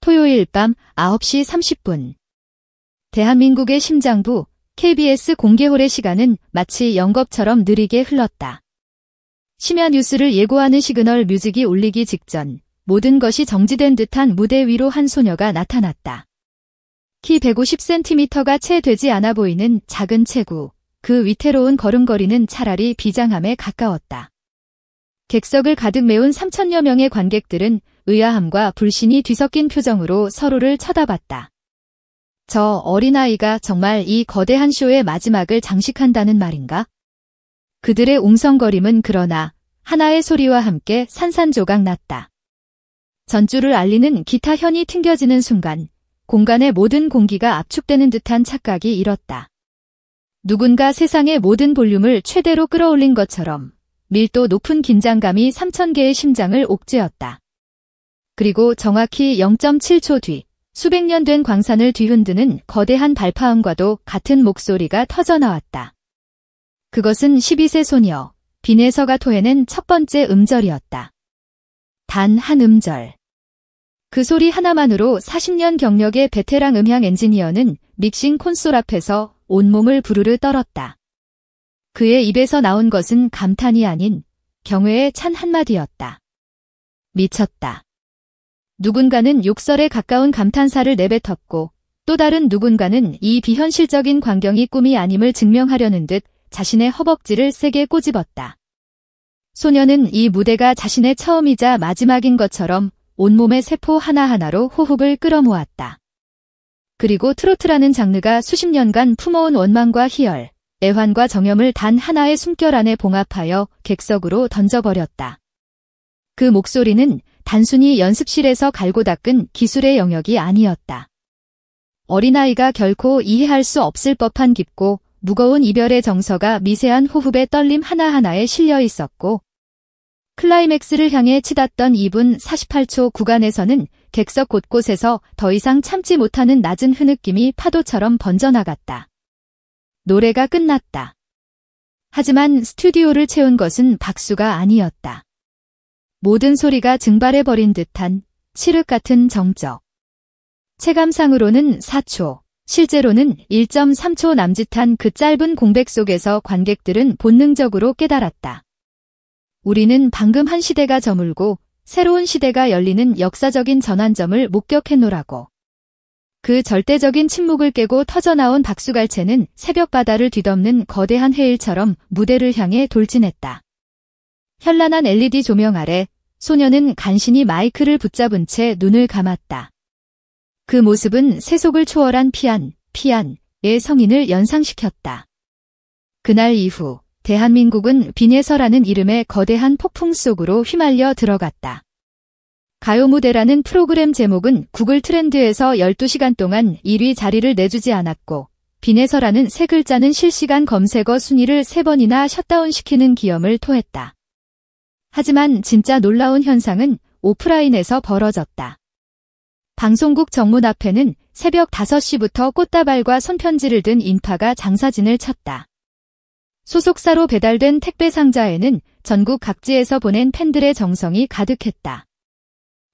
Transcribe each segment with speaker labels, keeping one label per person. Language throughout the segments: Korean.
Speaker 1: 토요일 밤 9시 30분. 대한민국의 심장부 KBS 공개홀의 시간은 마치 영겁처럼 느리게 흘렀다. 심야 뉴스를 예고하는 시그널 뮤직이 울리기 직전 모든 것이 정지된 듯한 무대 위로 한 소녀가 나타났다. 키 150cm가 채 되지 않아 보이는 작은 체구, 그 위태로운 걸음걸이는 차라리 비장함에 가까웠다. 객석을 가득 메운 3천여 명의 관객들은 의아함과 불신이 뒤섞인 표정으로 서로를 쳐다봤다. 저 어린아이가 정말 이 거대한 쇼의 마지막을 장식한다는 말인가? 그들의 웅성거림은 그러나 하나의 소리와 함께 산산조각 났다. 전주를 알리는 기타 현이 튕겨지는 순간 공간의 모든 공기가 압축되는 듯한 착각이 일었다. 누군가 세상의 모든 볼륨을 최대로 끌어올린 것처럼 밀도 높은 긴장감이 3,000개의 심장을 옥죄었다. 그리고 정확히 0.7초 뒤 수백 년 된 광산을 뒤흔드는 거대한 발파음과도 같은 목소리가 터져나왔다. 그것은 12세 소녀 빈에서가 토해낸 첫 번째 음절이었다. 단 한 음절. 그 소리 하나만으로 40년 경력의 베테랑 음향 엔지니어는 믹싱 콘솔 앞에서 온몸을 부르르 떨었다. 그의 입에서 나온 것은 감탄이 아닌 경외의 찬 한마디였다. 미쳤다. 누군가는 욕설에 가까운 감탄사를 내뱉었고 또 다른 누군가는 이 비현실적인 광경이 꿈이 아님을 증명하려는 듯 자신의 허벅지를 세게 꼬집었다. 소녀는 이 무대가 자신의 처음이자 마지막인 것처럼 온몸의 세포 하나하나로 호흡을 끌어모았다. 그리고 트로트라는 장르가 수십 년간 품어온 원망과 희열, 애환과 정염을 단 하나의 숨결 안에 봉합하여 객석으로 던져버렸다. 그 목소리는 단순히 연습실에서 갈고 닦은 기술의 영역이 아니었다. 어린아이가 결코 이해할 수 없을 법한 깊고 무거운 이별의 정서가 미세한 호흡의 떨림 하나하나에 실려 있었고 클라이맥스를 향해 치닫던 2분 48초 구간에서는 객석 곳곳에서 더 이상 참지 못하는 낮은 흐느낌이 파도처럼 번져나갔다. 노래가 끝났다. 하지만 스튜디오를 채운 것은 박수가 아니었다. 모든 소리가 증발해버린 듯한 칠흑 같은 정적. 체감상으로는 4초, 실제로는 1.3초 남짓한 그 짧은 공백 속에서 관객들은 본능적으로 깨달았다. 우리는 방금 한 시대가 저물고 새로운 시대가 열리는 역사적인 전환점을 목격했노라고. 그 절대적인 침묵을 깨고 터져나온 박수갈채는 새벽 바다를 뒤덮는 거대한 해일처럼 무대를 향해 돌진했다. 현란한 LED 조명 아래 소녀는 간신히 마이크를 붙잡은 채 눈을 감았다. 그 모습은 세속을 초월한 피안의 성인을 연상시켰다. 그날 이후 대한민국은 빈에서라는 이름의 거대한 폭풍 속으로 휘말려 들어갔다. 가요 무대라는 프로그램 제목은 구글 트렌드에서 12시간 동안 1위 자리를 내주지 않았고 빈에서라는 세 글자는 실시간 검색어 순위를 3번이나 셧다운시키는 기염을 토했다. 하지만 진짜 놀라운 현상은 오프라인에서 벌어졌다. 방송국 정문 앞에는 새벽 5시부터 꽃다발과 손편지를 든 인파가 장사진을 쳤다. 소속사로 배달된 택배 상자에는 전국 각지에서 보낸 팬들의 정성이 가득했다.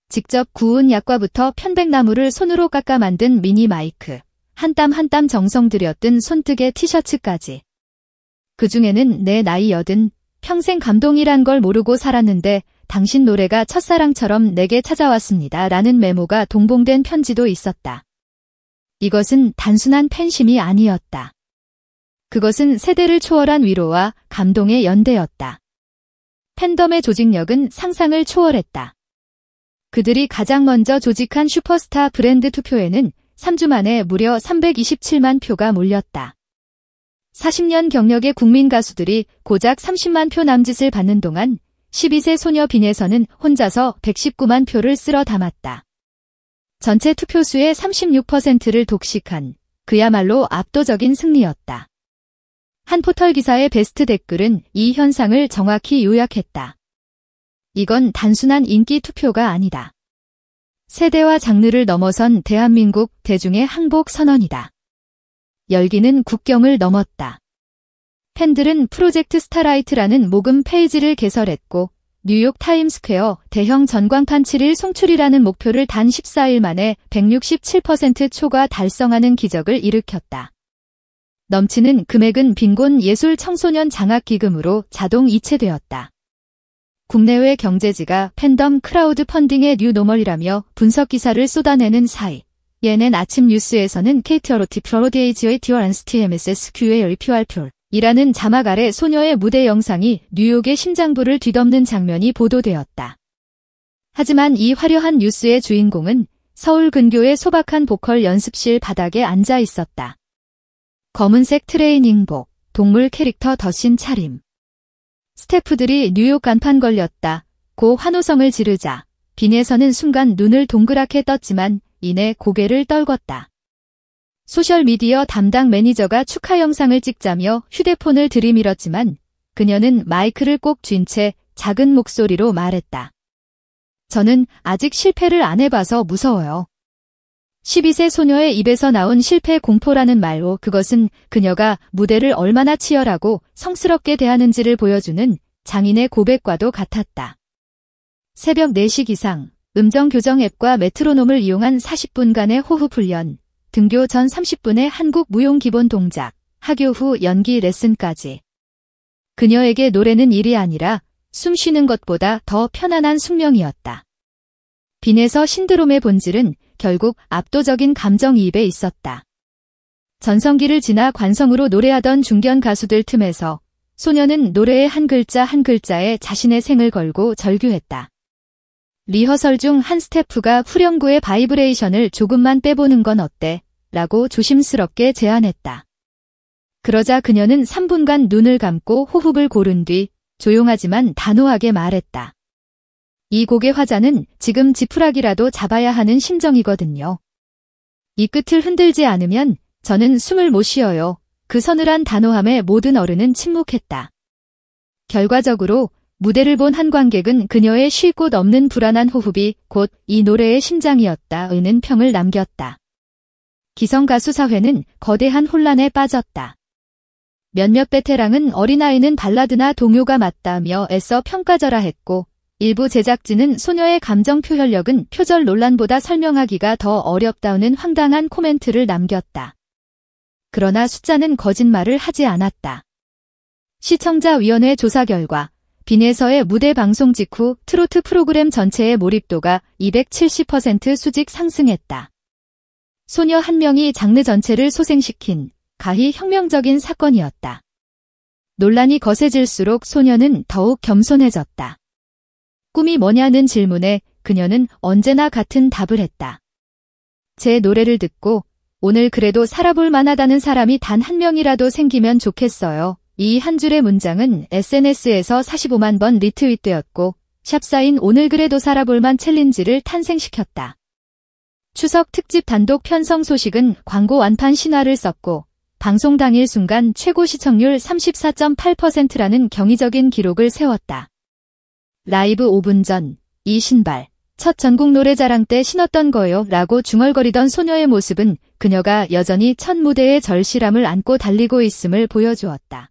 Speaker 1: 직접 구운 약과부터 편백나무를 손으로 깎아 만든 미니 마이크, 한 땀 한 땀 정성 들여 뜬 손뜨개 티셔츠까지. 그중에는 내 나이 80, 평생 감동이란 걸 모르고 살았는데 당신 노래가 첫사랑처럼 내게 찾아왔습니다. 라는 메모가 동봉된 편지도 있었다. 이것은 단순한 팬심이 아니었다. 그것은 세대를 초월한 위로와 감동의 연대였다. 팬덤의 조직력은 상상을 초월했다. 그들이 가장 먼저 조직한 슈퍼스타 브랜드 투표에는 3주 만에 무려 327만 표가 몰렸다. 40년 경력의 국민 가수들이 고작 30만 표 남짓을 받는 동안 12세 소녀 빈에서는 혼자서 119만 표를 쓸어 담았다. 전체 투표수의 36%를 독식한 그야말로 압도적인 승리였다. 한 포털 기사의 베스트 댓글은 이 현상을 정확히 요약했다. 이건 단순한 인기 투표가 아니다. 세대와 장르를 넘어선 대한민국 대중의 항복 선언이다. 열기는 국경을 넘었다. 팬들은 프로젝트 스타라이트라는 모금 페이지를 개설했고 뉴욕 타임스퀘어 대형 전광판 7일 송출이라는 목표를 단 14일 만에 167% 초과 달성하는 기적을 일으켰다. 넘치는 금액은 빈곤 예술 청소년 장학기금으로 자동 이체되었다. 국내외 경제지가 팬덤 크라우드 펀딩의 뉴노멀이라며 분석 기사를 쏟아내는 사이 CNN 아침 뉴스에서는 KTROT 프로디에이지의 TRNSTMSSQ의 리퓨알표 이라는 자막 아래 소녀의 무대 영상이 뉴욕의 심장부를 뒤덮는 장면이 보도되었다. 하지만 이 화려한 뉴스의 주인공은 서울 근교의 소박한 보컬 연습실 바닥에 앉아 있었다. 검은색 트레이닝복, 동물 캐릭터 덧신 차림. 스태프들이 뉴욕 간판 걸렸다. 고 환호성을 지르자 빈에서는 순간 눈을 동그랗게 떴지만 이내 고개를 떨궜다. 소셜미디어 담당 매니저가 축하 영상을 찍자며 휴대폰을 들이밀었지만 그녀는 마이크를 꼭 쥔 채 작은 목소리로 말했다. 저는 아직 실패를 안 해봐서 무서워요. 12세 소녀의 입에서 나온 실패 공포라는 말로 그것은 그녀가 무대를 얼마나 치열하고 성스럽게 대하는지를 보여주는 장인의 고백과도 같았다. 새벽 4시 기상, 음정 교정 앱과 메트로놈을 이용한 40분간의 호흡 훈련, 등교 전 30분의 한국 무용 기본 동작, 하교 후 연기 레슨까지. 그녀에게 노래는 일이 아니라 숨 쉬는 것보다 더 편안한 숙명이었다. 빈에서 신드롬의 본질은 결국 압도적인 감정이입에 있었다. 전성기를 지나 관성으로 노래하던 중견 가수들 틈에서 소녀는 노래의 한 글자 한 글자에 자신의 생을 걸고 절규했다. 리허설 중 한 스태프가 후렴구의 바이브레이션을 조금만 빼보는 건 어때? 라고 조심스럽게 제안했다. 그러자 그녀는 3분간 눈을 감고 호흡을 고른 뒤 조용하지만 단호하게 말했다. 이 곡의 화자는 지금 지푸라기라도 잡아야 하는 심정이거든요. 이 끝을 흔들지 않으면 저는 숨을 못 쉬어요. 그 서늘한 단호함에 모든 어른은 침묵했다. 결과적으로 무대를 본 한 관객은 그녀의 쉴 곳 없는 불안한 호흡이 곧 이 노래의 심장이었다는 평을 남겼다. 기성가수 사회는 거대한 혼란에 빠졌다. 몇몇 베테랑은 어린아이는 발라드나 동요가 맞다며 애써 평가절하했고 일부 제작진은 소녀의 감정 표현력은 표절 논란보다 설명하기가 더 어렵다는 황당한 코멘트를 남겼다. 그러나 숫자는 거짓말을 하지 않았다. 시청자위원회 조사 결과 빈에서의 무대 방송 직후 트로트 프로그램 전체의 몰입도가 270% 수직 상승했다. 소녀 한 명이 장르 전체를 소생시킨 가히 혁명적인 사건이었다. 논란이 거세질수록 소녀는 더욱 겸손해졌다. 꿈이 뭐냐는 질문에 그녀는 언제나 같은 답을 했다. 제 노래를 듣고 오늘 그래도 살아볼 만하다는 사람이 단 한 명이라도 생기면 좋겠어요. 이 한 줄의 문장은 SNS에서 45만 번 리트윗되었고 샵사인 오늘 그래도 살아볼만 챌린지를 탄생시켰다. 추석 특집 단독 편성 소식은 광고 완판 신화를 썼고 방송 당일 순간 최고 시청률 34.8%라는 경이적인 기록을 세웠다. 라이브 5분 전, 이 신발, 첫 전국 노래자랑 때 신었던 거요 라고 중얼거리던 소녀의 모습은 그녀가 여전히 첫 무대의 절실함을 안고 달리고 있음을 보여주었다.